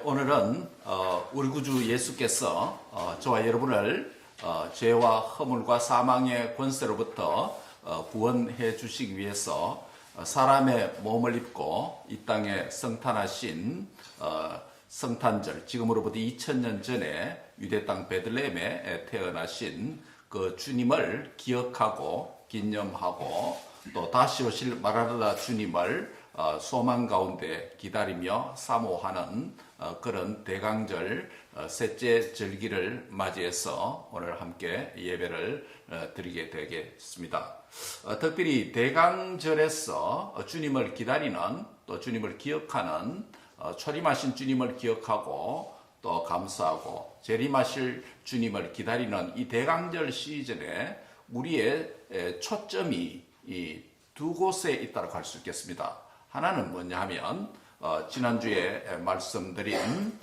오늘은 우리 구주 예수께서 저와 여러분을 죄와 허물과 사망의 권세로부터 구원해 주시기 위해서 사람의 몸을 입고 이 땅에 성탄하신 성탄절, 지금으로부터 2000년 전에 유대 땅 베들레헴에 태어나신 그 주님을 기억하고 기념하고 또 다시 오실 마라나다 주님을 소망 가운데 기다리며 사모하는 그런 대강절 셋째 절기를 맞이해서 오늘 함께 예배를 드리게 되겠습니다. 특별히 대강절에서 주님을 기다리는 또 주님을 기억하는 초림하신 주님을 기억하고 또 감사하고 재림하실 주님을 기다리는 이 대강절 시즌에 우리의 초점이 이 두 곳에 있다고 할 수 있겠습니다. 하나는 뭐냐 하면 지난주에 말씀드린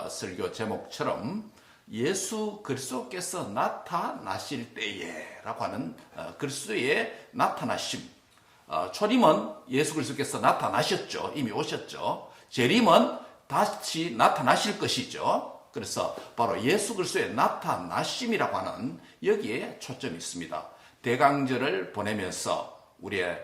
설교 제목처럼 예수 그리스도께서 나타나실 때에 라고 하는 그리스도의 나타나심. 초림은 예수 그리스도께서 나타나셨죠. 이미 오셨죠. 재림은 다시 나타나실 것이죠. 그래서 바로 예수 그리스도의 나타나심이라고 하는 여기에 초점이 있습니다. 대강절을 보내면서 우리의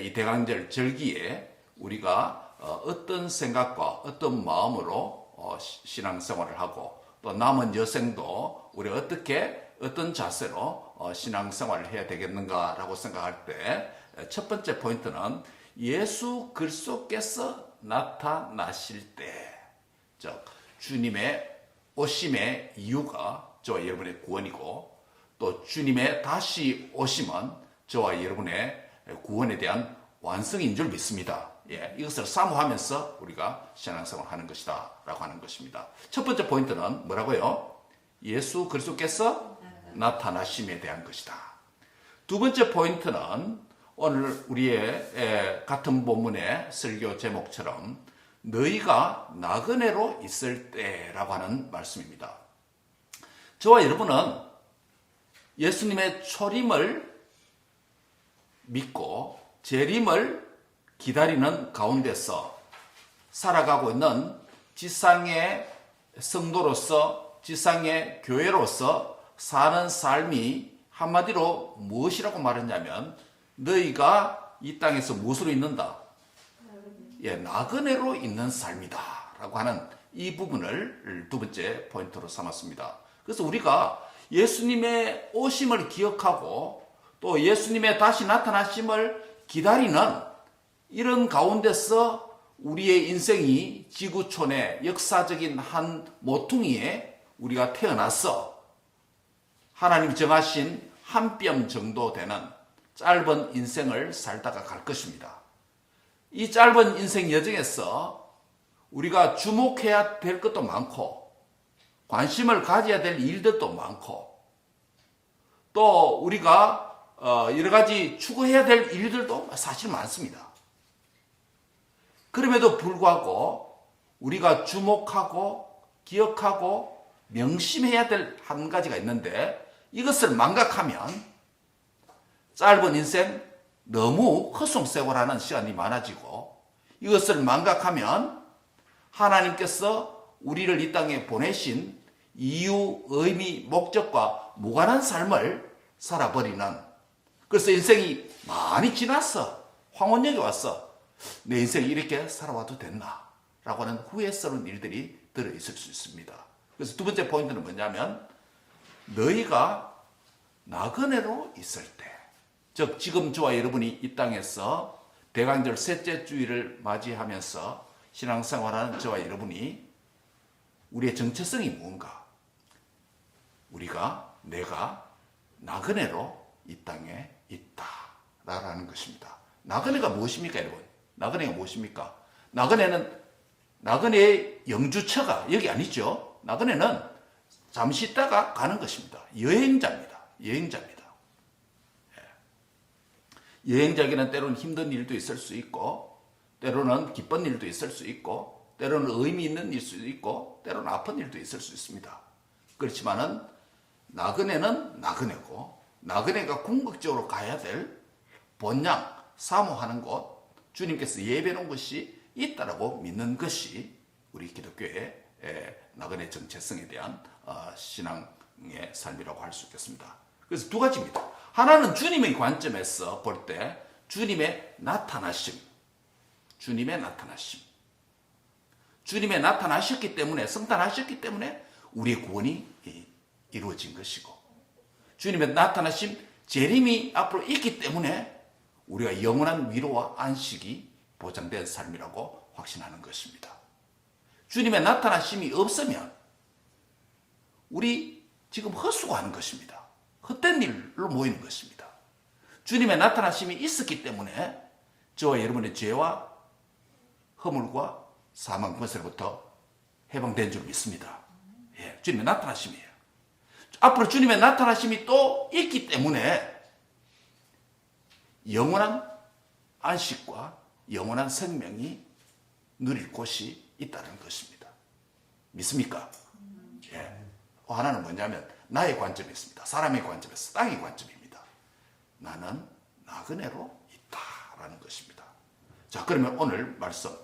이 대강절 절기에 우리가 어떤 생각과 어떤 마음으로 신앙생활을 하고 또 남은 여생도 우리 어떤 자세로 신앙생활을 해야 되겠는가라고 생각할 때 첫 번째 포인트는 예수 그리스도께서 나타나실 때, 즉 주님의 오심의 이유가 저와 여러분의 구원이고 또 주님의 다시 오심은 저와 여러분의 구원에 대한 완성인 줄 믿습니다. 이것을 사모하면서 우리가 신앙생활을 하는 것이다 라고 하는 것입니다. 첫 번째 포인트는 뭐라고요? 예수 그리스도께서 나타나심에 대한 것이다. 두 번째 포인트는 오늘 우리의 같은 본문의 설교 제목처럼 너희가 나그네로 있을 때라고 하는 말씀입니다. 저와 여러분은 예수님의 초림을 믿고 재림을 기다리는 가운데서 살아가고 있는 지상의 성도로서 지상의 교회로서 사는 삶이 한마디로 무엇이라고 말했냐면 너희가 이 땅에서 무엇으로 있는다? 나그네로 있는 삶이다 라고 하는 이 부분을 두 번째 포인트로 삼았습니다. 그래서 우리가 예수님의 오심을 기억하고 또 예수님의 다시 나타나심을 기다리는 이런 가운데서 우리의 인생이 지구촌의 역사적인 한 모퉁이에 우리가 태어나서 하나님 정하신 한 뼘 정도 되는 짧은 인생을 살다가 갈 것입니다. 이 짧은 인생 여정에서 우리가 주목해야 될 것도 많고 관심을 가져야 될 일들도 많고 또 우리가 여러 가지 추구해야 될 일들도 사실 많습니다. 그럼에도 불구하고 우리가 주목하고 기억하고 명심해야 될 한 가지가 있는데 이것을 망각하면 짧은 인생 너무 헛송세월하는 시간이 많아지고 이것을 망각하면 하나님께서 우리를 이 땅에 보내신 이유, 의미, 목적과 무관한 삶을 살아버리는 그래서 인생이 많이 지났어. 황혼역에 왔어. 내 인생이 이렇게 살아와도 됐나? 라고 하는 후회스러운 일들이 들어있을 수 있습니다. 그래서 두 번째 포인트는 뭐냐면 너희가 나그네로 있을 때, 즉 지금 저와 여러분이 이 땅에서 대강절 셋째 주일을 맞이하면서 신앙생활하는 저와 여러분이 우리의 정체성이 무언가? 내가 나그네로 이 땅에 있다라는 것입니다. 나그네가 무엇입니까, 여러분? 나그네가 무엇입니까? 나그네의 영주처가 여기 아니죠. 나그네는 잠시 있다가 가는 것입니다. 여행자입니다. 여행자에게는 때로는 힘든 일도 있을 수 있고, 때로는 기쁜 일도 있을 수 있고, 때로는 의미 있는 일도 있고, 때로는 아픈 일도 있을 수 있습니다. 그렇지만은 나그네는 나그네고, 나그네가 궁극적으로 가야 될 본향, 사모하는 곳, 주님께서 예배해 놓은 것이 있다라고 믿는 것이 우리 기독교의 나그네 정체성에 대한 신앙의 삶이라고 할 수 있겠습니다. 그래서 두 가지입니다. 하나는 주님의 관점에서 볼 때 주님의 나타나심, 주님의 나타나셨기 때문에, 성탄하셨기 때문에 우리의 구원이 이루어진 것이고, 주님의 나타나심, 재림이 앞으로 있기 때문에 우리가 영원한 위로와 안식이 보장된 삶이라고 확신하는 것입니다. 주님의 나타나심이 없으면 우리 지금 헛수고하는 것입니다. 헛된 일로 모이는 것입니다. 주님의 나타나심이 있었기 때문에 저와 여러분의 죄와 허물과 사망 권세로부터 해방된 줄 믿습니다. 주님의 나타나심이에요. 앞으로 주님의 나타나심이 또 있기 때문에 영원한 안식과 영원한 생명이 누릴 곳이 있다는 것입니다. 믿습니까? 하나는 뭐냐면 나의 관점이 있습니다. 사람의 관점에서 땅의 관점입니다. 나는 나그네로 있다라는 것입니다. 자, 그러면 오늘 말씀,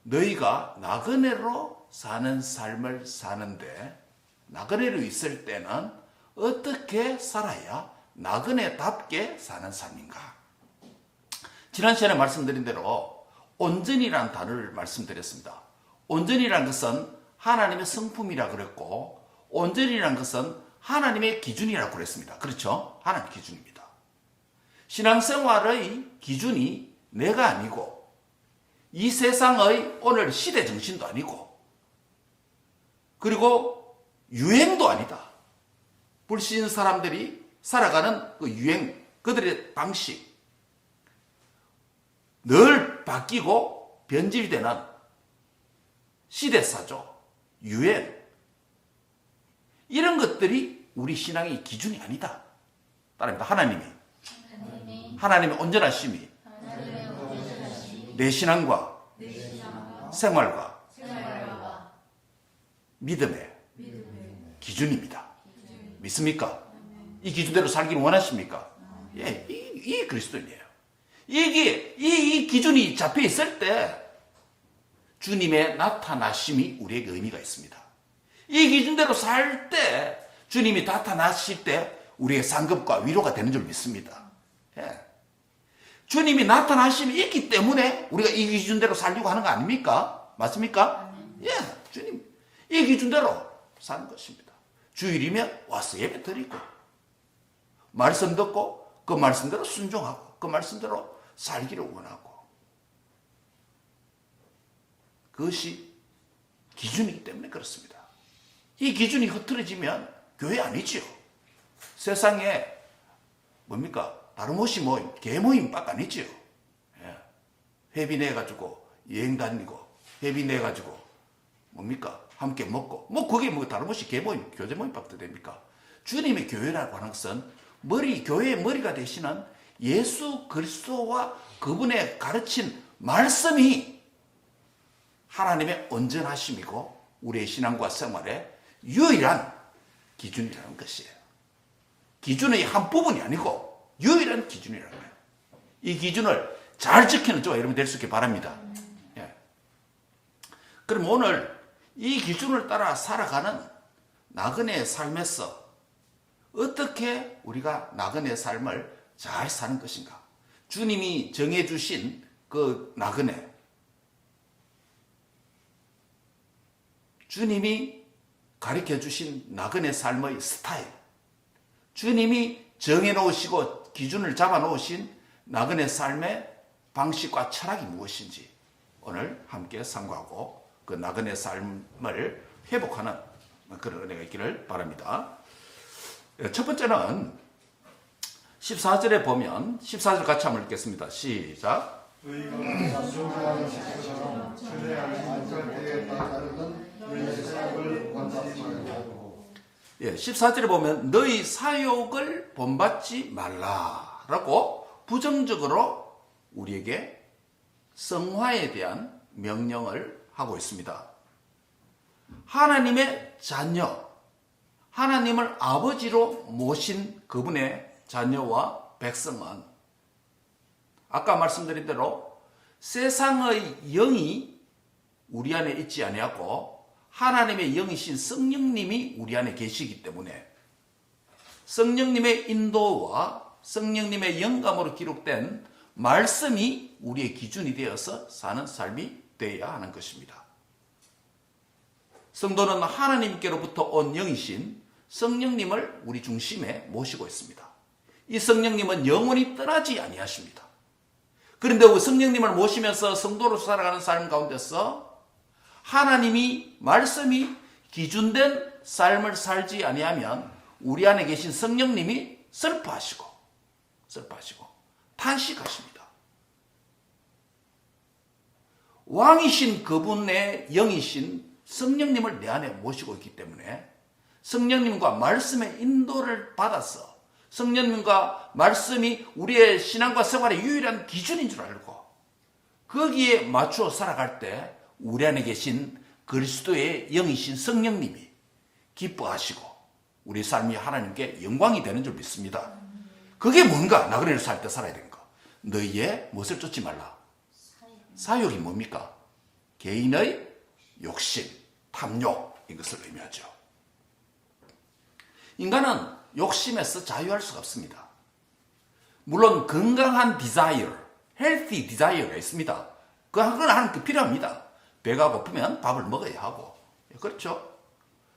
너희가 나그네로 사는 삶을 사는데, 나그네로 있을 때는 어떻게 살아야 나그네답게 사는 삶인가? 지난 시간에 말씀드린 대로 온전이라는 단어를 말씀드렸습니다. 온전이라는 것은 하나님의 성품이라 그랬고, 온전이라는 것은 하나님의 기준이라고 그랬습니다. 그렇죠? 하나님 기준입니다. 신앙생활의 기준이 내가 아니고, 이 세상의 오늘 시대 정신도 아니고, 그리고 유행도 아니다. 불신 사람들이 살아가는 그 유행, 그들의 방식, 늘 바뀌고 변질되는 시대사조, 유행, 이런 것들이 우리 신앙의 기준이 아니다. 따릅니다. 하나님의 온전하심이 내 신앙과 생활과 믿음의 기준입니다. 믿습니까? 이 기준대로 살기를 원하십니까? 이 그리스도인이에요. 이 기준이 잡혀 있을 때 주님의 나타나심이 우리에게 의미가 있습니다. 이 기준대로 살 때 주님이 나타나실 때 우리의 상급과 위로가 되는 줄 믿습니다. 주님이 나타나심이 있기 때문에 우리가 이 기준대로 살려고 하는 거 아닙니까? 맞습니까? 주님 이 기준대로 사는 것입니다. 주일이면 와서 예배 드리고, 말씀 듣고 그 말씀대로 순종하고 그 말씀대로 살기를 원하고, 그것이 기준이기 때문에 그렇습니다. 이 기준이 흐트러지면 교회 아니지요. 세상에 뭡니까? 다름없이 모임, 개모임밖에 아니지요. 회비 내가지고 여행 다니고, 회비 내가지고 뭡니까? 함께 먹고, 그게 다름없이 개모임, 교제 모임밖에 됩니까? 주님의 교회라고 하는 것은 교회의 머리가 되시는 예수 그리스도와 그분의 가르친 말씀이 하나님의 온전하심이고 우리의 신앙과 생활의 유일한 기준이라는 것이에요. 기준의 한 부분이 아니고 유일한 기준이라는 거예요. 이 기준을 잘 지키는 저와 여러분 될 수 있게 바랍니다. 그럼 오늘 이 기준을 따라 살아가는 나그네의 삶에서 어떻게 우리가 나그네의 삶을 잘 사는 것인가? 주님이 정해주신 그 나그네, 주님이 가르쳐주신 나그네 삶의 스타일, 주님이 정해놓으시고 기준을 잡아놓으신 나그네 삶의 방식과 철학이 무엇인지 오늘 함께 상고하고 그 나그네 삶을 회복하는 그런 은혜가 있기를 바랍니다. 첫 번째는 14절에 보면 14절 같이 한번 읽겠습니다. 시작. 14절에 보면 너희 사욕을 본받지 말라라고 부정적으로 우리에게 성화에 대한 명령을 하고 있습니다. 하나님의 자녀, 하나님을 아버지로 모신 그분의 자녀와 백성은 아까 말씀드린 대로 세상의 영이 우리 안에 있지 아니하고 하나님의 영이신 성령님이 우리 안에 계시기 때문에 성령님의 인도와 성령님의 영감으로 기록된 말씀이 우리의 기준이 되어서 사는 삶이 되어야 하는 것입니다. 성도는 하나님께로부터 온 영이신 성령님을 우리 중심에 모시고 있습니다. 이 성령님은 영원히 떠나지 아니하십니다. 그런데 성령님을 모시면서 성도로 살아가는 삶 가운데서 하나님이 말씀이 기준된 삶을 살지 아니하면 우리 안에 계신 성령님이 슬퍼하시고 탄식하십니다. 왕이신 그분의 영이신 성령님을 내 안에 모시고 있기 때문에 성령님과 말씀의 인도를 받아서 성령님과 말씀이 우리의 신앙과 생활의 유일한 기준인 줄 알고 거기에 맞추어 살아갈 때 우리 안에 계신 그리스도의 영이신 성령님이 기뻐하시고 우리 삶이 하나님께 영광이 되는 줄 믿습니다. 그게 뭔가? 나그네를 살 때 살아야 되는 거. 너희의 무엇을 쫓지 말라. 사욕이 뭡니까? 개인의 욕심, 탐욕, 이것을 의미하죠. 인간은 욕심에서 자유할 수가 없습니다. 물론 건강한 desire, healthy desire가 있습니다. 그건 하나님께 필요합니다. 배가 고프면 밥을 먹어야 하고, 그렇죠?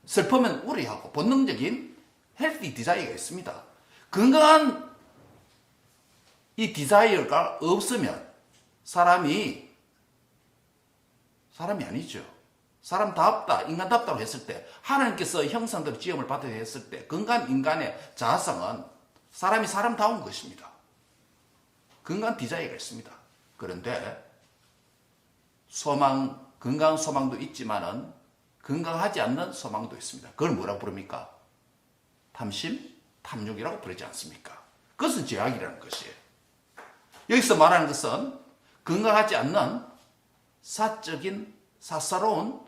슬프면 울어야 하고, 본능적인 healthy desire가 있습니다. 건강한 이 desire가 없으면 사람이 아니죠. 사람답다, 인간답다고 했을 때, 하나님께서 형상대로 지음을 받아야 했을 때, 건강한 인간의 자아성은 사람이 사람다운 것입니다. 건강한 디자이가 있습니다. 그런데 건강한 소망도 있지만은 건강하지 않는 소망도 있습니다. 그걸 뭐라고 부릅니까? 탐심, 탐욕이라고 부르지 않습니까? 그것은 죄악이라는 것이에요. 여기서 말하는 것은 건강하지 않는 사적인 사사로운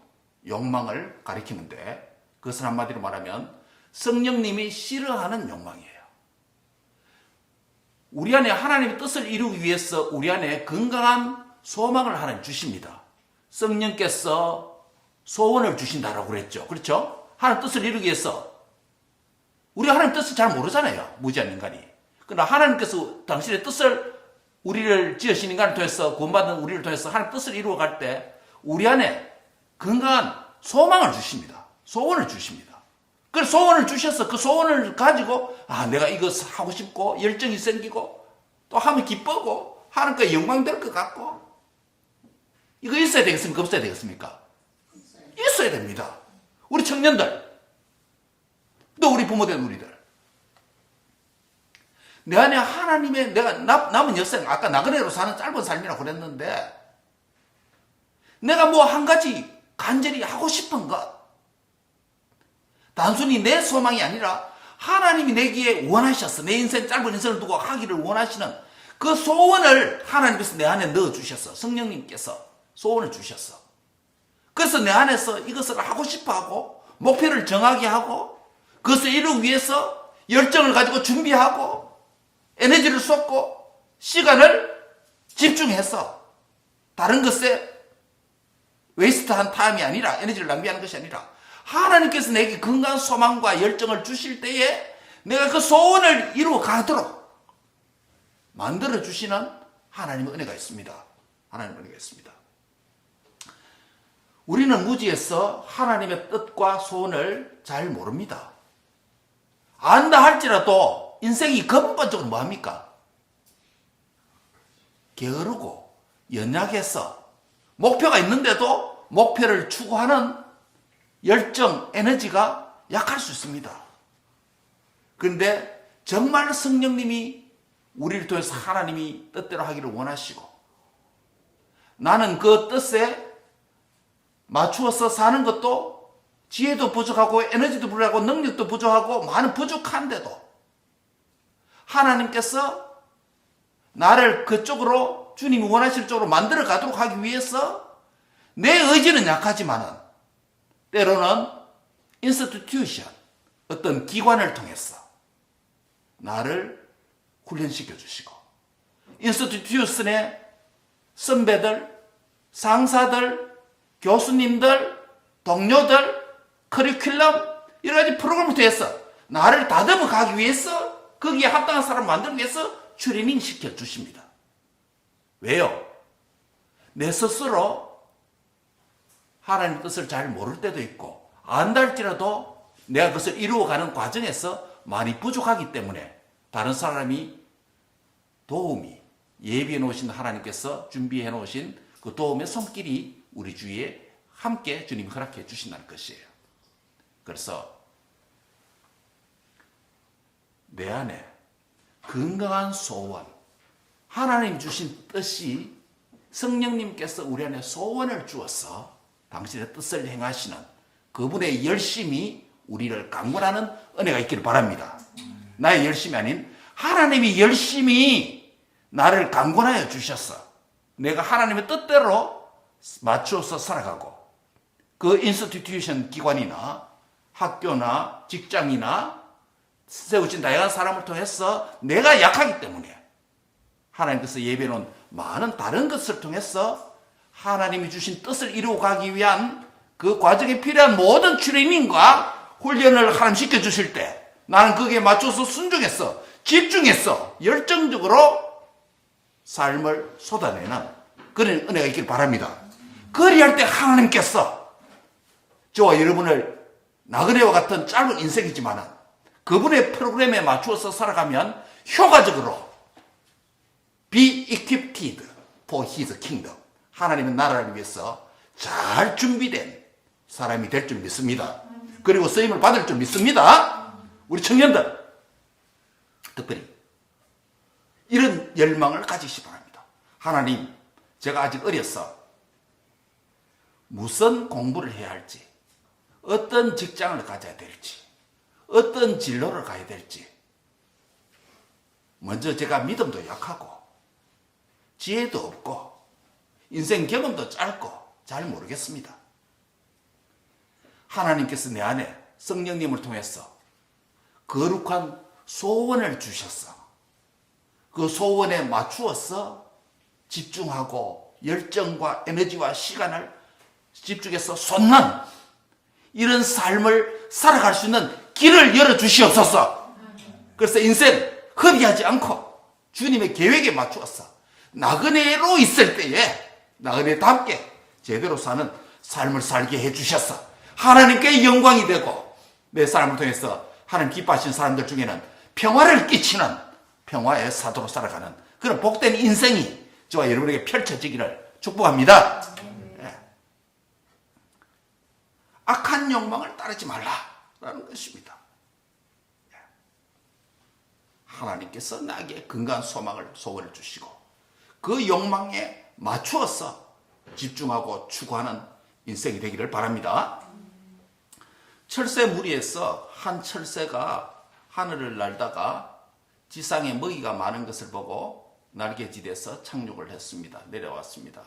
욕망을 가리키는데 그것은 한마디로 말하면 성령님이 싫어하는 욕망이에요. 우리 안에 하나님의 뜻을 이루기 위해서 우리 안에 건강한 소망을 하나님 주십니다. 성령께서 소원을 주신다라고 그랬죠. 그렇죠? 하나님 뜻을 이루기 위해서 우리가 하나님 뜻을 잘 모르잖아요. 무지한 인간이. 그러나 하나님께서 당신의 뜻을 우리를 지으신 인간을 통해서 구원받은 우리를 통해서 하나님 뜻을 이루어갈 때 우리 안에 건강한 소망을 주십니다. 소원을 주십니다. 그래서 소원을 주셔서 그 소원을 가지고 내가 이거 하고 싶고 열정이 생기고 또 하면 기쁘고 하나님께 영광될 것 같고 이거 있어야 되겠습니까? 없어야 되겠습니까? 있어야 됩니다. 우리 청년들 또 우리 부모된 우리들 내 안에 하나님의 내가 남은 여생 아까 나그네로 사는 짧은 삶이라고 그랬는데 내가 뭐 한 가지 간절히 하고 싶은 것 단순히 내 소망이 아니라 하나님이 내기에 원하셨어. 내 인생 짧은 인생을 두고 하기를 원하시는 그 소원을 하나님께서 내 안에 넣어주셨어. 성령님께서 소원을 주셨어. 그래서 내 안에서 이것을 하고 싶어하고 목표를 정하게 하고 그것을 이루기 위해서 열정을 가지고 준비하고 에너지를 쏟고 시간을 집중해서 다른 것에 웨이스트한 타임이 아니라 에너지를 낭비하는 것이 아니라 하나님께서 내게 건강한 소망과 열정을 주실 때에 내가 그 소원을 이루어 가도록 만들어 주시는 하나님의 은혜가 있습니다. 하나님의 은혜가 있습니다. 우리는 무지에서 하나님의 뜻과 소원을 잘 모릅니다. 안다 할지라도 인생이 근본적으로 뭐합니까? 게으르고 연약해서 목표가 있는데도 목표를 추구하는 열정, 에너지가 약할 수 있습니다. 그런데 정말 성령님이 우리를 통해서 하나님이 뜻대로 하기를 원하시고 나는 그 뜻에 맞추어서 사는 것도 지혜도 부족하고 에너지도 부족하고 능력도 부족하고 많은 부족한데도 하나님께서 나를 그쪽으로 주님이 원하실 쪽으로 만들어 가도록 하기 위해서 내 의지는 약하지만은 때로는 institution, 어떤 기관을 통해서 나를 훈련시켜 주시고 institution의 선배들, 상사들, 교수님들, 동료들, 커리큘럼, 여러 가지 프로그램을 통해서 나를 다듬어 가기 위해서, 거기에 합당한 사람을 만들기 위해서 트레이닝 시켜 주십니다. 왜요? 내 스스로 하나님 뜻을 잘 모를 때도 있고, 안다 할지라도 내가 그것을 이루어가는 과정에서 많이 부족하기 때문에 다른 사람이 도움이, 예비해 놓으신 하나님께서 준비해 놓으신 그 도움의 손길이 우리 주위에 함께 주님이 허락해 주신다는 것이에요. 그래서 내 안에 건강한 소원, 하나님 주신 뜻이 성령님께서 우리 안에 소원을 주어서 당신의 뜻을 행하시는 그분의 열심이 우리를 강권하는 은혜가 있기를 바랍니다. 나의 열심이 아닌 하나님이 열심히 나를 강권하여 주셨어. 내가 하나님의 뜻대로 맞춰서 살아가고, 그 인스티튜션 기관이나 학교나 직장이나 세우신 다양한 사람을 통해서 내가 약하기 때문에 하나님께서 예배놓은 많은 다른 것을 통해서 하나님이 주신 뜻을 이루어가기 위한 그 과정에 필요한 모든 트레이닝과 훈련을 하나님 시켜주실 때 나는 거기에 맞춰서 순종해서 집중해서 열정적으로 삶을 쏟아내는 그런 은혜가 있길 바랍니다. 그리할 때 하나님께서 저와 여러분을 나그네와 같은 짧은 인생이지만 그분의 프로그램에 맞추어서 살아가면 효과적으로 be equipped for his kingdom, 하나님의 나라를 위해서 잘 준비된 사람이 될 줄 믿습니다. 그리고 쓰임을 받을 줄 믿습니다. 우리 청년들 특별히 이런 열망을 가지시기 바랍니다. 하나님, 제가 아직 어려서 무슨 공부를 해야 할지, 어떤 직장을 가져야 될지, 어떤 진로를 가야 될지, 먼저 제가 믿음도 약하고 지혜도 없고 인생 경험도 짧고 잘 모르겠습니다. 하나님께서 내 안에 성령님을 통해서 거룩한 소원을 주셔서 그 소원에 맞추어서 집중하고 열정과 에너지와 시간을 집중해서 쏟는 이런 삶을 살아갈 수 있는 길을 열어주시옵소서. 그래서 인생 허비하지 않고 주님의 계획에 맞추어서 나그네로 있을 때에 나그네답게 제대로 사는 삶을 살게 해주셔서 하나님께 영광이 되고 내 삶을 통해서 하나님 기뻐하시는 사람들 중에는 평화를 끼치는 평화의 사도로 살아가는 그런 복된 인생이 저와 여러분에게 펼쳐지기를 축복합니다. 네. 악한 욕망을 따르지 말라라는 것입니다. 네. 하나님께서 나에게 건강한 소원을 주시고 그 욕망에 맞추어서 집중하고 추구하는 인생이 되기를 바랍니다. 철새 무리에서 한 철새가 하늘을 날다가 지상에 먹이가 많은 것을 보고 날개짓에서 착륙을 했습니다. 내려왔습니다.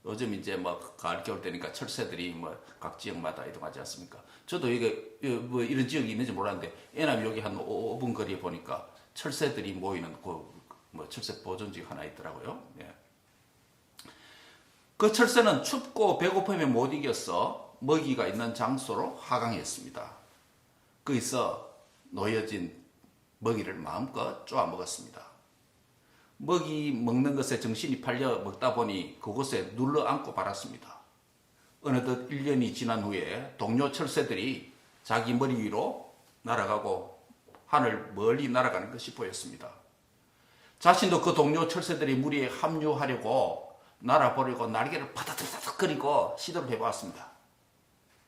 요즘 이제 가을 겨울 되니까 철새들이 각 지역마다 이동하지 않습니까? 저도 이게 이런 지역이 있는지 몰랐는데 애남 여기 한 5분 거리에 보니까 철새들이 모이는 철새 보존지가 하나 있더라고요. 예. 그 철새는 춥고 배고픔에 못 이겨서 먹이가 있는 장소로 하강했습니다. 거기서 놓여진 먹이를 마음껏 쪼아 먹었습니다. 먹이 먹는 것에 정신이 팔려 먹다 보니 그곳에 눌러 앉고 말았습니다. 어느덧 1년이 지난 후에 동료 철새들이 자기 머리 위로 날아가고 하늘 멀리 날아가는 것이 보였습니다. 자신도 그 동료 철새들이 무리에 합류하려고 날아보려고 날개를 파닥파닥거리고 시도를 해보았습니다.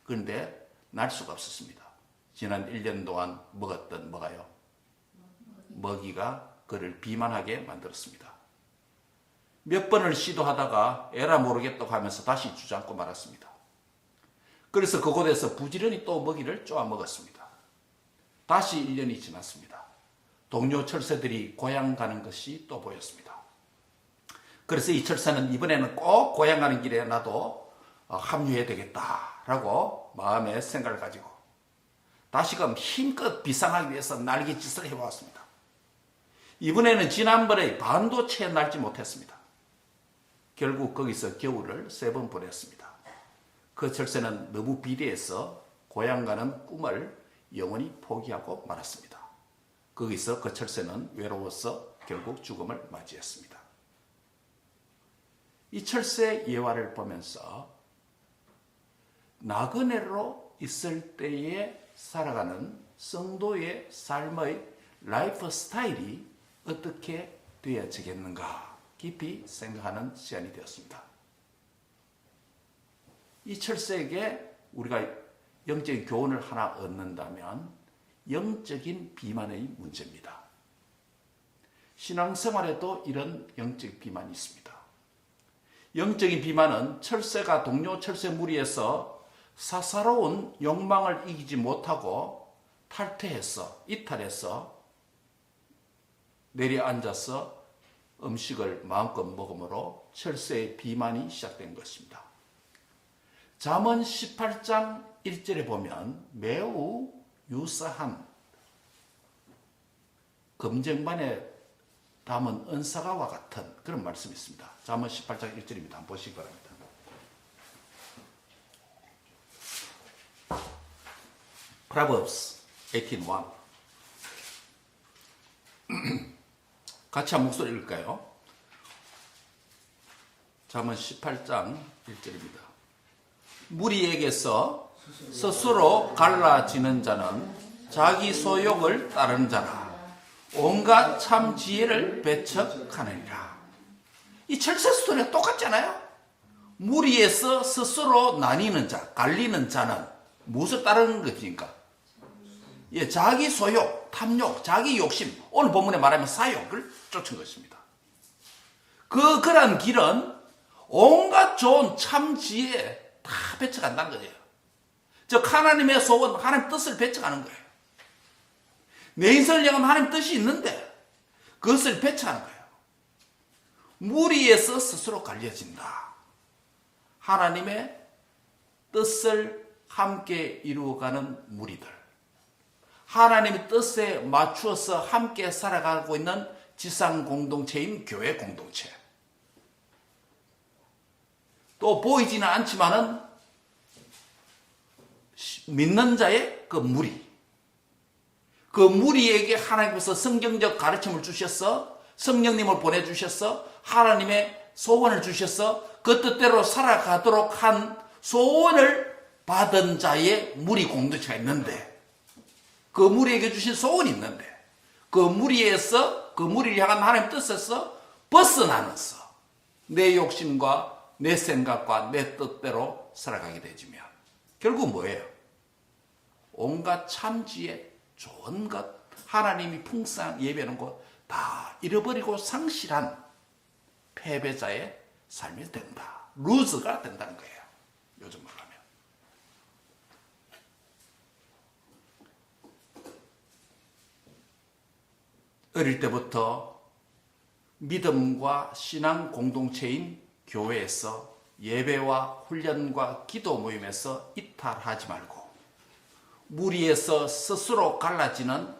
그런데 날 수가 없었습니다. 지난 1년 동안 먹었던 먹이가 그를 비만하게 만들었습니다. 몇 번을 시도하다가 에라 모르겠다고 하면서 다시 주저앉고 말았습니다. 그래서 그곳에서 부지런히 또 먹이를 쪼아 먹었습니다. 다시 1년이 지났습니다. 동료 철새들이 고향 가는 것이 또 보였습니다. 그래서 이 철새는 이번에는 꼭 고향 가는 길에 나도 합류해야 되겠다라고 마음의 생각을 가지고 다시금 힘껏 비상하기 위해서 날개짓을 해보았습니다. 이번에는 지난번에 반도 채 날지 못했습니다. 결국 거기서 겨울을 3번 보냈습니다. 그 철새는 너무 비대해서 고향가는 꿈을 영원히 포기하고 말았습니다. 거기서 그 철새는 외로워서 결국 죽음을 맞이했습니다. 이 철새 예화를 보면서 나그네로 있을 때에 살아가는 성도의 삶의 라이프 스타일이 어떻게 되어지겠는가 깊이 생각하는 시간이 되었습니다. 이 철새에게 우리가 영적인 교훈을 하나 얻는다면 영적인 비만의 문제입니다. 신앙생활에도 이런 영적 비만이 있습니다. 영적인 비만은 철새가 동료 철새 무리에서 사사로운 욕망을 이기지 못하고 이탈해서 내려앉아서 음식을 마음껏 먹음으로 철새의 비만이 시작된 것입니다. 잠언 18장 1절에 보면 매우 유사한 검쟁반에 담은 은사가와 같은 그런 말씀이 있습니다. 잠언 18장 1절입니다. 한번 보시기 바랍니다. Proverbs 18:1 같이 한 목소리 읽을까요? 잠언 18장 1절입니다. 무리에게서 스스로 갈라지는 자는 자기 소욕을 따르는 자라. 온갖 참 지혜를 배척하느니라. 이 철새 스토리가 똑같잖아요. 무리에서 스스로 나뉘는 자, 갈리는 자는 무엇을 따르는 것입니까? 예, 자기 소욕, 탐욕, 자기 욕심, 오늘 본문에 말하면 사욕을 쫓은 것입니다. 그런 길은 온갖 좋은 참 지혜 다 배척한다는 거예요. 즉 하나님의 소원, 하나님 뜻을 배척하는 거예요. 내 인생을 향하면 하나님 뜻이 있는데 그것을 배척하는 거예요. 무리에서 스스로 갈려진다. 하나님의 뜻을 함께 이루어가는 무리들, 하나님의 뜻에 맞추어서 함께 살아가고 있는 지상 공동체인 교회 공동체, 또 보이지는 않지만은 믿는 자의 그 무리, 그 무리에게 하나님께서 성경적 가르침을 주셔서 성령님을 보내주셔서 하나님의 소원을 주셔서 그 뜻대로 살아가도록 한 소원을 받은 자의 무리 공동체가 있는데, 그 무리에게 주신 소원이 있는데 그 무리에서, 그 무리를 향한 하나님의 뜻에서 벗어나면서 내 욕심과 내 생각과 내 뜻대로 살아가게 되지면 결국 뭐예요? 온갖 참지혜, 좋은 것, 하나님이 풍성한 예배하는 것 다 잃어버리고 상실한 패배자의 삶이 된다. 루즈가 된다는 거예요. 요즘 말하면. 어릴 때부터 믿음과 신앙 공동체인 교회에서 예배와 훈련과 기도 모임에서 이탈하지 말고 무리에서 스스로 갈라지는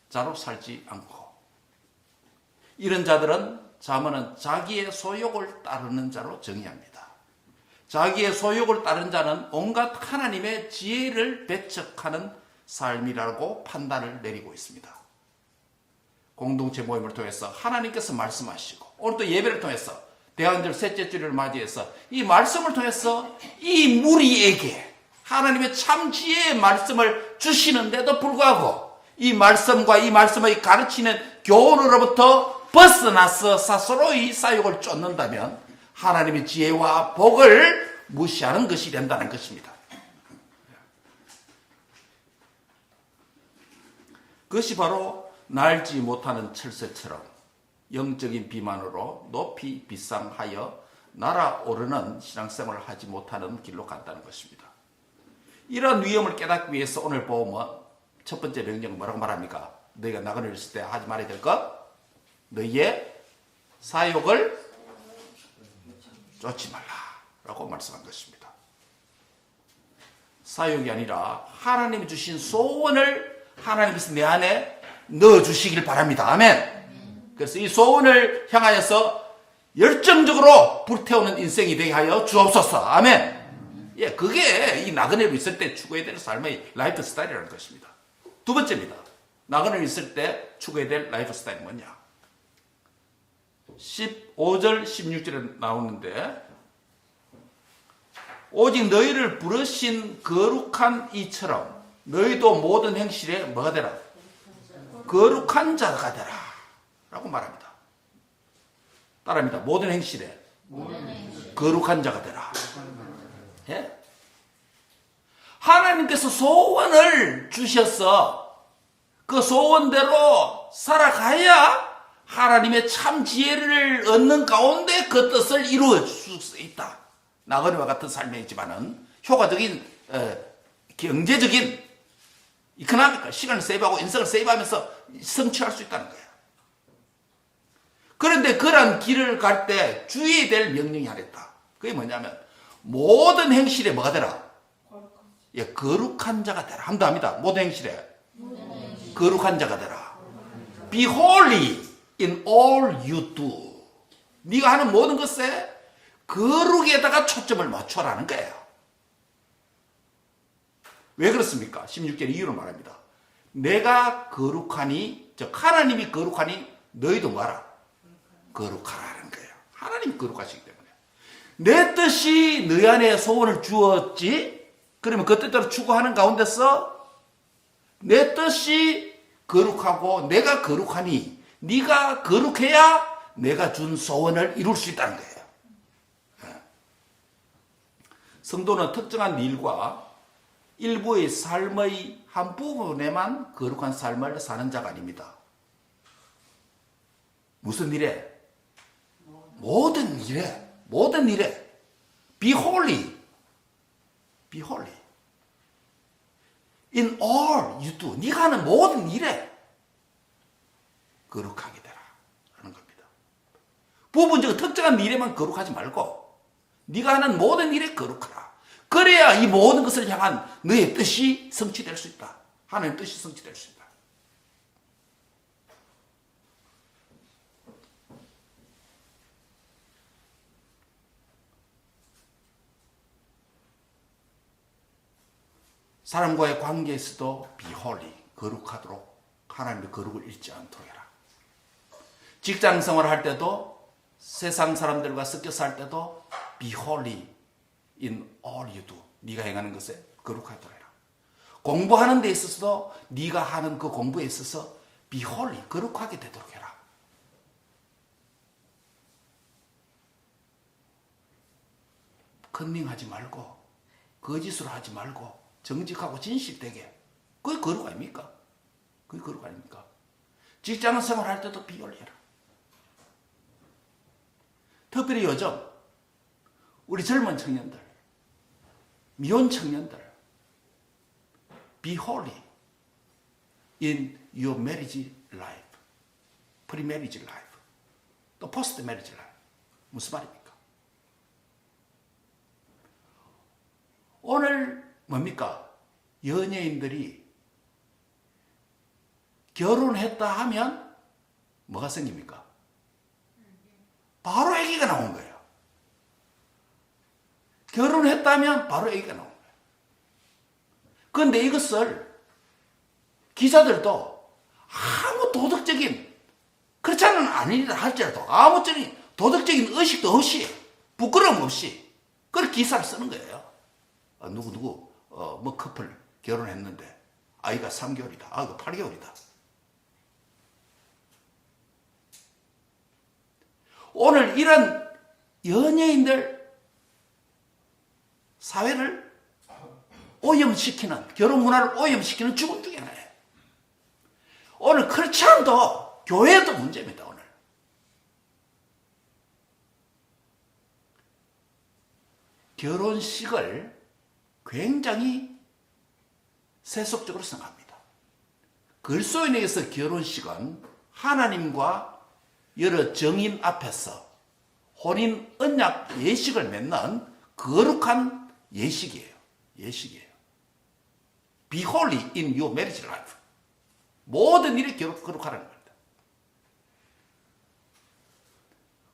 자로 살지 않고, 이런 자들은 잠언은 자기의 소욕을 따르는 자로 정의합니다. 자기의 소욕을 따르는 자는 온갖 하나님의 지혜를 배척하는 삶이라고 판단을 내리고 있습니다. 공동체 모임을 통해서 하나님께서 말씀하시고, 오늘 또 예배를 통해서 대안절 셋째 주를 맞이해서 이 말씀을 통해서 이 무리에게 하나님의 참 지혜의 말씀을 주시는데도 불구하고 이 말씀과 이 말씀의 가르치는 교훈으로부터 벗어나서 스스로의 사욕을 쫓는다면 하나님의 지혜와 복을 무시하는 것이 된다는 것입니다. 그것이 바로 날지 못하는 철새처럼 영적인 비만으로 높이 비상하여 날아오르는 신앙생활을 하지 못하는 길로 간다는 것입니다. 이런 위험을 깨닫기 위해서 오늘 보면 첫 번째 명령은 뭐라고 말합니까? 너희가 나그네를 있을 때 하지 말아야 될 것? 너희의 사욕을 쫓지 말라라고 말씀한 것입니다. 사욕이 아니라 하나님이 주신 소원을 하나님께서 내 안에 넣어주시길 바랍니다. 아멘. 그래서 이 소원을 향하여서 열정적으로 불태우는 인생이 되게 하여 주옵소서. 아멘. 예, 그게 이 나그네로 있을 때 추구해야 될 삶의 라이프 스타일이라는 것입니다. 두 번째입니다. 나그네로 있을 때 추구해야 될 라이프 스타일이 뭐냐? 15절, 16절에 나오는데 오직 너희를 부르신 거룩한 이처럼 너희도 모든 행실에 뭐가 되라? 거룩한 자가 되라 라고 말합니다. 따라합니다. 모든 행실에 거룩한 자가 되라. 예? 하나님께서 소원을 주셔서 그 소원대로 살아가야 하나님의 참 지혜를 얻는 가운데 그 뜻을 이루어 줄 수 있다. 나그네와 같은 삶이지만은 효과적인 경제적인 이코노미컬 시간을 세이브하고 인생을 세이브하면서 성취할 수 있다는 거예요. 그런데 그런 길을 갈 때 주의해야 될 명령이 하나 있다. 그게 뭐냐면 모든 행실에 뭐가 되라? 예, 거룩한 자가 되라. 한다 합니다. 모든 행실에 거룩한 자가 되라. Be holy in all you do. 네가 하는 모든 것에 거룩에다가 초점을 맞춰라는 거예요. 왜 그렇습니까? 16절 이유를 말합니다. 내가 거룩하니, 즉 하나님이 거룩하니 너희도 뭐하라? 거룩하라는 거예요. 하나님이 거룩하시기 때문에. 내 뜻이 너희 안에 소원을 주었지? 그러면 그 뜻대로 추구하는 가운데서 내 뜻이 거룩하고 내가 거룩하니 네가 거룩해야 내가 준 소원을 이룰 수 있다는 거예요. 성도는 특정한 일과 일부의 삶의 한 부분에만 거룩한 삶을 사는 자가 아닙니다. 무슨 일에? 모든 일에. 모든 일에. Be holy. Be holy. In all you do. 네가 하는 모든 일에 거룩하게 되라. 하는 겁니다. 부분적으로 특정한 일에만 거룩하지 말고 네가 하는 모든 일에 거룩하라. 그래야 이 모든 것을 향한 너의 뜻이 성취될 수 있다. 하나님의 뜻이 성취될 수 있다. 사람과의 관계에서도 be holy, 거룩하도록 하나님의 거룩을 잃지 않도록 해라. 직장 생활할 때도 세상 사람들과 섞여 살 때도 be holy in all you do. 네가 행하는 것에 거룩하도록 해라. 공부하는 데 있어서도 네가 하는 그 공부에 있어서 be holy, 거룩하게 되도록 해라. 컨닝하지 말고 거짓으로 하지 말고 정직하고 진실되게. 그게 거룩 아닙니까? 그게 거룩 아닙니까? 직장 생활할 때도 be holy 해라. 특별히 요즘 우리 젊은 청년들, 미혼 청년들, be holy in your marriage life, pre-marriage life, 또 post-marriage life. 무슨 말입니까? 오늘 뭡니까? 연예인들이 결혼했다 하면 뭐가 생깁니까? 바로 아기가 나온 거예요. 결혼했다면 바로 아기가 나온 거예요. 그런데 이것을 기자들도 아무 도덕적인, 그렇지 않은 아니라 할지라도 아무 도덕적인 의식도 없이, 부끄러움 없이 그런 기사를 쓰는 거예요. 누구 뭐 커플 결혼했는데 아이가 3개월이다. 아이가 8개월이다. 오늘 이런 연예인들 사회를 오염시키는, 결혼 문화를 오염시키는 죽음 중에 하나예요. 오늘 크리스찬도 교회도 문제입니다. 오늘 결혼식을 굉장히 세속적으로 생각합니다. 그리스도인에 의해서 결혼식은 하나님과 여러 정인 앞에서 혼인 언약 예식을 맺는 거룩한 예식이에요. 예식이에요. Be holy in your marriage life. 모든 일에 거룩하라는 겁니다.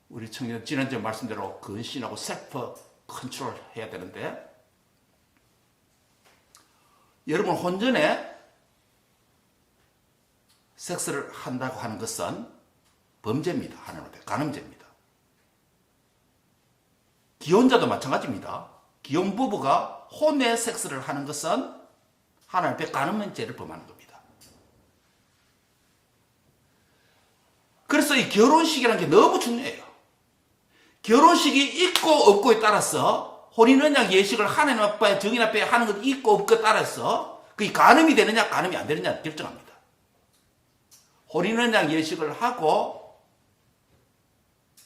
우리 청년 지난주에 말씀대로 근신하고 셀프 컨트롤 해야 되는데 여러분 혼전에 섹스를 한다고 하는 것은 범죄입니다. 하나님 앞에 간음죄입니다. 기혼자도 마찬가지입니다. 기혼 부부가 혼외 섹스를 하는 것은 하나님 앞에 간음죄를 범하는 겁니다. 그래서 이 결혼식이라는 게 너무 중요해요. 결혼식이 있고 없고에 따라서 혼인언약 예식을 하나님 앞에 정인 앞에 하는 것 있고 없고에 따라서 그게 간음이 되느냐 간음이 안 되느냐 결정합니다. 혼인언약 예식을 하고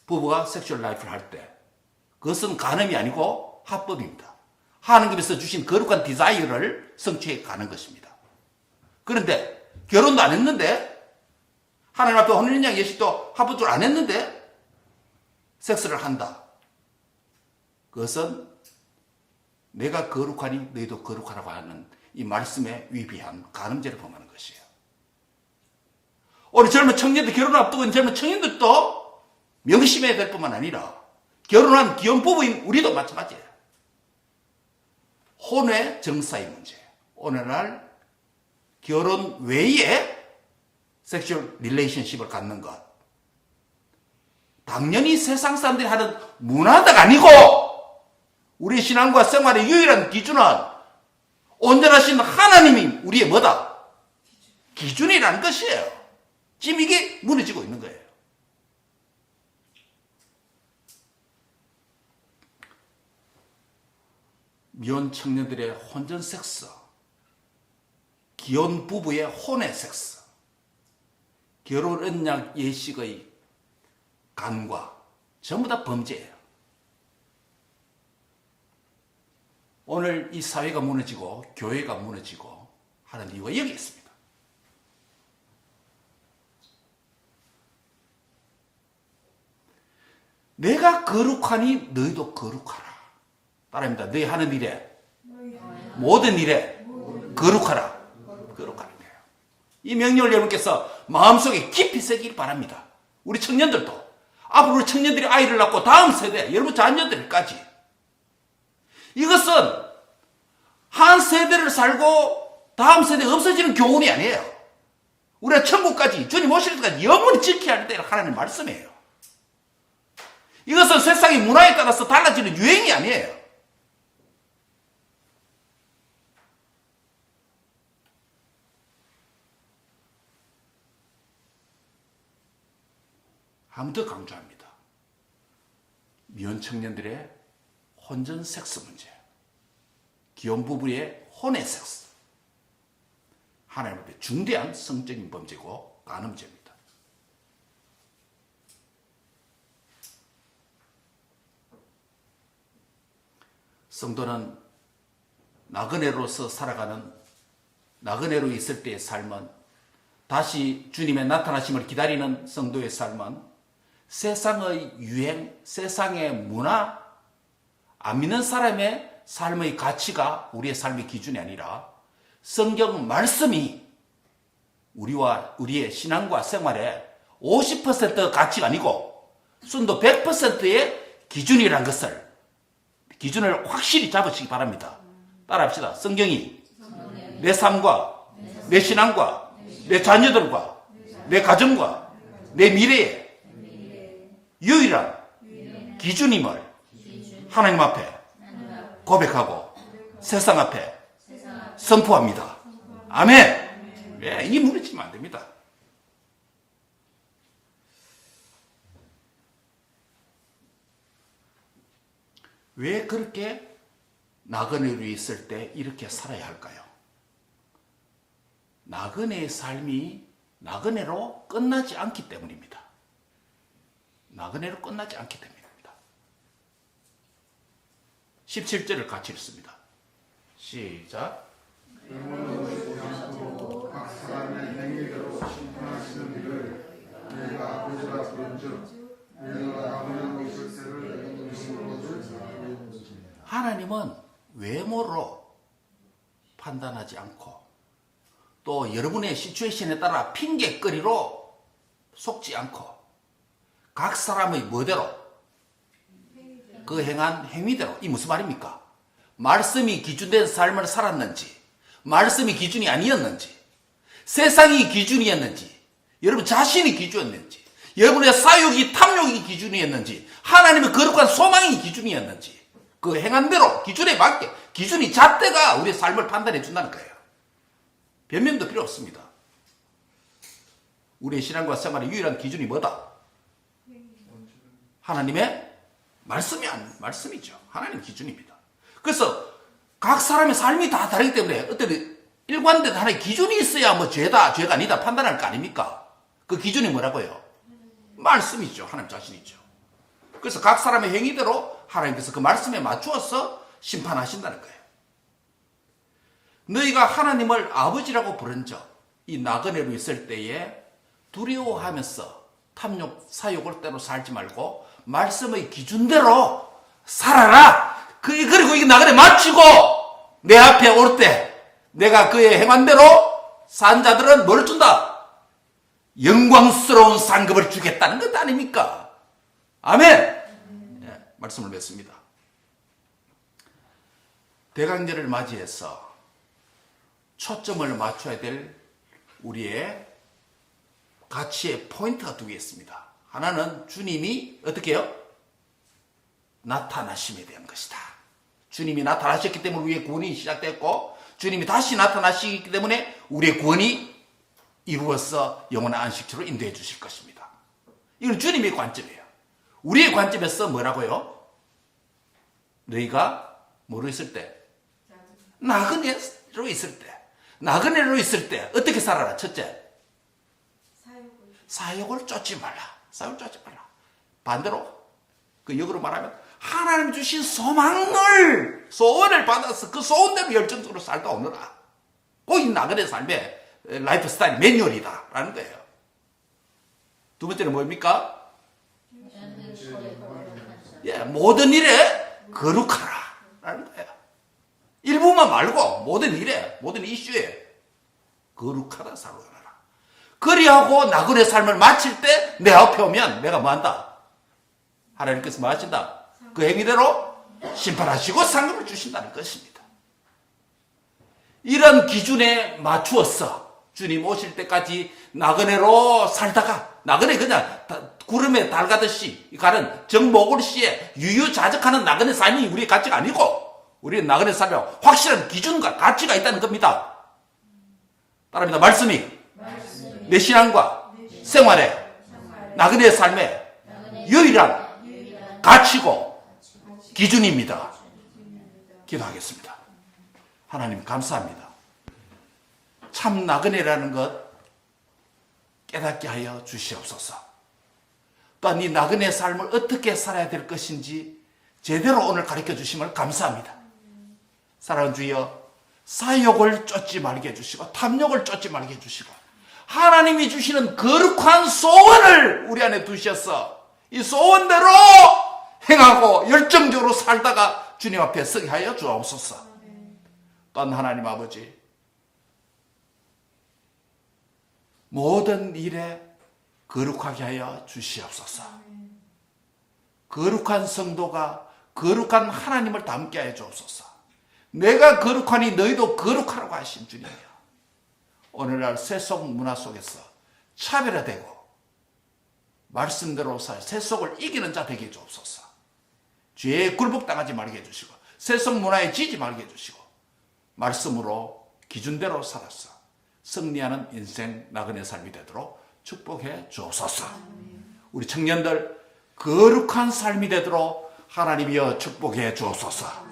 부부가 섹슈얼 라이프를 할 때 그것은 간음이 아니고 합법입니다. 하나님께서 주신 거룩한 디자이어를 성취해 가는 것입니다. 그런데 결혼도 안 했는데 하나님 앞에 혼인언약 예식도 합법적으로 안 했는데 섹스를 한다. 그것은 내가 거룩하니 너희도 거룩하라고 하는 이 말씀에 위배한 간음죄를 범하는 것이에요. 우리 젊은 청년들, 결혼 앞두고 있는 젊은 청년들도 명심해야 될 뿐만 아니라 결혼한 기혼 부부인 우리도 마찬가지예요. 혼외 정사의 문제. 오늘날 결혼 외에 섹슈얼 릴레이션십을 갖는 것. 당연히 세상 사람들이 하는 문화다가 아니고 우리 신앙과 생활의 유일한 기준은 온전하신 하나님이 우리의 뭐다? 기준이라는 것이에요. 지금 이게 무너지고 있는 거예요. 미혼 청년들의 혼전 섹스, 기혼 부부의 혼외 섹스, 결혼 언약 예식의 간과 전부 다 범죄예요. 오늘 이 사회가 무너지고 교회가 무너지고 하는 이유가 여기 있습니다. 내가 거룩하니 너희도 거룩하라. 따라합니다. 너희 하는 일에 모든 일에 거룩하라. 거룩하는 거예요. 이 명령을 여러분께서 마음속에 깊이 새기길 바랍니다. 우리 청년들도 앞으로 우리 청년들이 아이를 낳고 다음 세대 여러분 자녀들까지 이것은 한 세대를 살고 다음 세대가 없어지는 교훈이 아니에요. 우리가 천국까지 주님 오실 때까지 영원히 지켜야 할 때가 하나님의 말씀이에요. 이것은 세상의 문화에 따라서 달라지는 유행이 아니에요. 한 번 더 강조합니다. 미혼 청년들의 혼전 섹스 문제, 기혼 부부의 혼외 섹스, 하나님 앞에 중대한 성적인 범죄고 간음죄입니다. 성도는 나그네로서 살아가는, 나그네로 있을 때의 삶은, 다시 주님의 나타나심을 기다리는 성도의 삶은 세상의 유행, 세상의 문화, 안 믿는 사람의 삶의 가치가 우리의 삶의 기준이 아니라 성경 말씀이 우리와 우리의 신앙과 생활에 50% 가치가 아니고 순도 100%의 기준이라는 것을, 기준을 확실히 잡으시기 바랍니다. 따라합시다. 성경이 내 삶과 내 신앙과 내 자녀들과 내 가정과 내 미래에 유일한 기준임을 하나님 앞에 고백하고 세상 앞에 선포합니다. 아멘. 예, 이 무너지면 안 됩니다. 왜 그렇게 나그네로 있을 때 이렇게 살아야 할까요? 나그네의 삶이 나그네로 끝나지 않기 때문입니다. 나그네로 끝나지 않기 때문입니다. 17절을 같이 읽습니다. 시작. 각 사람의 행위대로 심판하시는 일을 내가 아버지가 부른즉 내가 나그네로 있을 때를 의심으로 줄 하나님은 외모로 판단하지 않고 또 여러분의 시츄에이션에 따라 핑계거리로 속지 않고 각 사람의 뭐대로 그 행한 행위대로, 이 무슨 말입니까? 말씀이 기준된 삶을 살았는지, 말씀이 기준이 아니었는지, 세상이 기준이었는지, 여러분 자신이 기준이었는지, 여러분의 사욕이 탐욕이 기준이었는지, 하나님의 거룩한 소망이 기준이었는지, 그 행한 대로 기준에 맞게, 기준이 잣대가 우리의 삶을 판단해 준다는 거예요. 변명도 필요 없습니다. 우리의 신앙과 생활의 유일한 기준이 뭐다? 하나님의 말씀이죠. 하나님 기준입니다. 그래서 각 사람의 삶이 다 다르기 때문에 어떤 일관된 하나의 기준이 있어야 뭐 죄다, 죄가 아니다 판단할 거 아닙니까? 그 기준이 뭐라고요? 말씀이죠. 하나님 자신이죠. 그래서 각 사람의 행위대로 하나님께서 그 말씀에 맞추어서 심판하신다는 거예요. 너희가 하나님을 아버지라고 부른 적, 이 나그네로 있을 때에 두려워하면서 탐욕, 사욕을 때로 살지 말고 말씀의 기준대로 살아라. 그리고 이 나그네 마치고 내 앞에 올 때 내가 그의 행한 대로 산 자들은 뭘 준다? 영광스러운 상급을 주겠다는 것 아닙니까? 아멘. 네, 말씀을 맺습니다. 대강절을 맞이해서 초점을 맞춰야 될 우리의 가치의 포인트가 두 개 있습니다. 하나는 주님이 어떻게 해요? 나타나심에 대한 것이다. 주님이 나타나셨기 때문에 우리의 구원이 시작됐고, 주님이 다시 나타나시기 때문에 우리의 구원이 이루어서 영원한 안식처로 인도해 주실 것입니다. 이건 주님의 관점이에요. 우리의 관점에서 뭐라고요? 너희가 뭐로 있을 때? 나그네로 있을 때. 나그네로 있을 때 어떻게 살아라? 첫째, 사욕을 쫓지 말라. 사욕을 쫓지 말라. 반대로 그 역으로 말하면 하나님 주신 소원을 받아서 그 소원대로 열정적으로 살다 오너라. 그 이 나그네 삶의 라이프 스타일 매뉴얼이다 라는 거예요. 두 번째는 뭡니까? 모든 일에 거룩하라 라는 거예요. 일부만 말고 모든 일에, 모든 이슈에 거룩하다 살아오너라. 그리하고 나그네 삶을 마칠 때 내 앞에 오면 내가 뭐 한다? 하나님께서 뭐 하신다? 그 행위대로 심판하시고 상급을 주신다는 것입니다. 이런 기준에 맞추어서 주님 오실 때까지 나그네로 살다가, 나그네 그냥 구름에 달 가듯이 가는 정모골시에 유유자적하는 나그네 삶이 우리의 가치가 아니고, 우리는 나그네 삶에 확실한 기준과 가치가 있다는 겁니다. 따라합니다. 말씀이 내 신앙과 생활에, 나그네의 삶에 유일한 가치고 기준입니다. 기도하겠습니다. 하나님 감사합니다. 참 나그네라는 것 깨닫게 하여 주시옵소서. 또한 이 나그네 삶을 어떻게 살아야 될 것인지 제대로 오늘 가르쳐 주심을 감사합니다. 사랑하는 주여, 사욕을 쫓지 말게 해주시고 탐욕을 쫓지 말게 해주시고 하나님이 주시는 거룩한 소원을 우리 안에 두셔서 이 소원대로 행하고 열정적으로 살다가 주님 앞에 서게 하여 주옵소서. 또한 하나님 아버지, 모든 일에 거룩하게 하여 주시옵소서. 거룩한 성도가 거룩한 하나님을 닮게 하여 주옵소서. 내가 거룩하니 너희도 거룩하라고 하신 주님이여, 오늘날 세속 문화 속에서 차별화되고 말씀대로 살 세속을 이기는 자 되게 해주옵소서. 죄에 굴복당하지 말게 해주시고 세속 문화에 지지 말게 해주시고 말씀으로 기준대로 살아서 승리하는 인생 나그네 삶이 되도록 축복해 주옵소서. 우리 청년들 거룩한 삶이 되도록 하나님이여 축복해 주옵소서.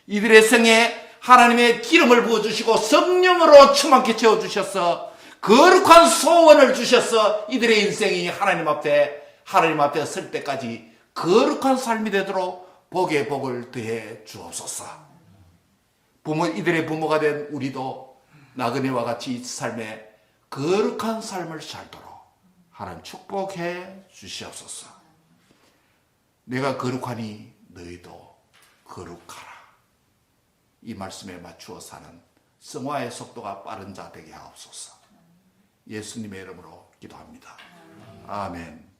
이들의 생에 하나님의 기름을 부어주시고 성령으로 충만케 채워주셔서 거룩한 소원을 주셔서 이들의 인생이 하나님 앞에 설 때까지 거룩한 삶이 되도록 복의 복을 더해 주옵소서. 이들의 부모가 된 우리도 나그네와 같이 이 삶에 거룩한 삶을 살도록 하나님 축복해 주시옵소서. 내가 거룩하니 너희도 거룩하라. 이 말씀에 맞추어 사는 성화의 속도가 빠른 자 되게 하옵소서. 예수님의 이름으로 기도합니다. 아멘.